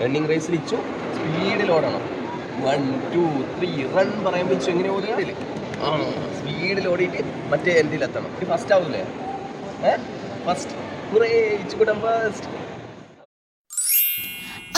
Running റേസിൽ Ichu സ്പീഡിൽ ഓടണം. 1 2 3 run പറയുമ്പോൾ ഇച്ചു എങ്ങനെ ഓടിയിട്ടില്ല, സ്പീഡിൽ ഓടിയിട്ട് മറ്റേ എൻഡിലെത്തണം. ഫസ്റ്റ് ആവൂലേ? ഫസ്റ്റ് ഇച്ചുകൂടെ ഫസ്റ്റ്.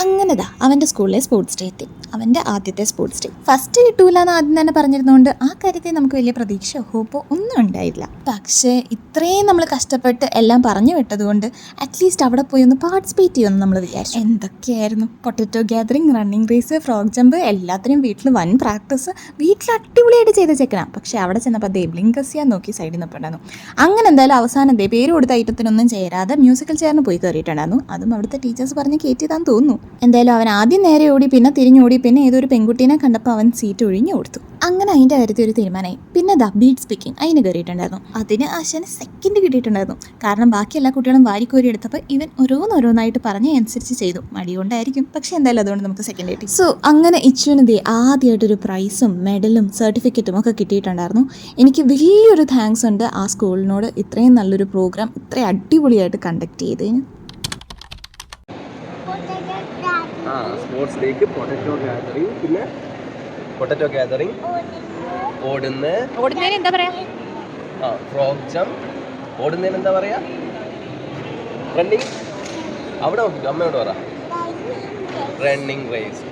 അങ്ങനെതാ അവൻ്റെ സ്കൂളിലെ സ്പോർട്സ് ഡേ എത്തി. അവൻ്റെ ആദ്യത്തെ സ്പോർട്സ് ഡേ. ഫസ്റ്റ് കിട്ടൂല എന്ന് ആദ്യം തന്നെ പറഞ്ഞിരുന്നതുകൊണ്ട് ആ കാര്യത്തിൽ നമുക്ക് വലിയ പ്രതീക്ഷയോ ഹോപ്പോ ഒന്നും ഉണ്ടായില്ല. പക്ഷേ ഇത്രയും നമ്മൾ കഷ്ടപ്പെട്ട് എല്ലാം പറഞ്ഞു വിട്ടതുകൊണ്ട് അറ്റ്ലീസ്റ്റ് അവിടെ പോയി ഒന്ന് പാർട്ടിസിപ്പേറ്റ് ചെയ്യുമെന്ന് നമ്മൾ വിചാരിച്ചു. എന്തൊക്കെയായിരുന്നു potato gathering, running race, frog jump, എല്ലാത്തിനും വീട്ടിൽ വൻ പ്രാക്ടീസ്. വീട്ടിൽ അടിപൊളിയായിട്ട് ചെയ്ത ചെക്കനാണ്. പക്ഷേ അവിടെ ചെന്നപ്പോൾ ബ്ലിങ്കസിയാൻ നോക്കി സൈഡിൽ നിൽപ്പുണ്ടായിരുന്നു. അങ്ങനെ എന്തായാലും അവസാനം പേര് കൊടുത്ത ഐറ്റത്തിനൊന്നും ചേരാതെ മ്യൂസിക്കൽ ചെയറിന് പോയി കയറിയിട്ടുണ്ടായിരുന്നു. അതും അവിടുത്തെ ടീച്ചേഴ്സ് പറഞ്ഞ് കയറ്റിയതാന്ന് തോന്നുന്നു. എന്തായാലും അവൻ ആദ്യം നേരെ ഓടി, പിന്നെ തിരിഞ്ഞോടി, പിന്നെ ഏതൊരു പെൺകുട്ടീനെ കണ്ടപ്പോൾ അവൻ സീറ്റ് ഒഴിഞ്ഞു കൊടുത്തു. അങ്ങനെ അതിൻ്റെ കാര്യത്തിൽ ഒരു തീരുമാനമായി. പിന്നെ ബീറ്റ് സ്പീക്കിംഗ് അതിന് കയറിയിട്ടുണ്ടായിരുന്നു. അതിന് ആശാന് സെക്കൻഡ് കിട്ടിയിട്ടുണ്ടായിരുന്നു. കാരണം ബാക്കി എല്ലാ കുട്ടികളും വാരിക്കോരി എടുത്തപ്പോൾ ഇവൻ ഓരോന്നോരോന്നായിട്ട് പറഞ്ഞ് അനുസരിച്ച് ചെയ്തു. മടികൊണ്ടായിരിക്കും, പക്ഷേ എന്തായാലും അതുകൊണ്ട് നമുക്ക് സെക്കൻഡ് കിട്ടി. സോ അങ്ങനെ ഇച്ചുവിന് ആദ്യമായിട്ടൊരു പ്രൈസും മെഡലും സർട്ടിഫിക്കറ്റും ഒക്കെ കിട്ടിയിട്ടുണ്ടായിരുന്നു. എനിക്ക് വലിയൊരു താങ്ക്സ് ഉണ്ട് ആ സ്കൂളിനോട്, ഇത്രയും നല്ലൊരു പ്രോഗ്രാം ഇത്രയും അടിപൊളിയായിട്ട് കണ്ടക്ട് ചെയ്തതിന്. സ്പോർട്സ് ഡേക്ക് പൊട്ടറ്റോ ഗ്യാദറിങ്, പിന്നെ പൊട്ടറ്റോ ഗ്യാദറിങ്, ഓടുന്നതിന് എന്താ പറയാ, ഫ്രോഗ് ജംപ്, ഓടുന്നതിന് എന്താ പറയാ, റണ്ണിങ്, അവിടെ നോക്കിക്കോ, അമ്മയോട് പറ, റണ്ണിങ് റേസ്.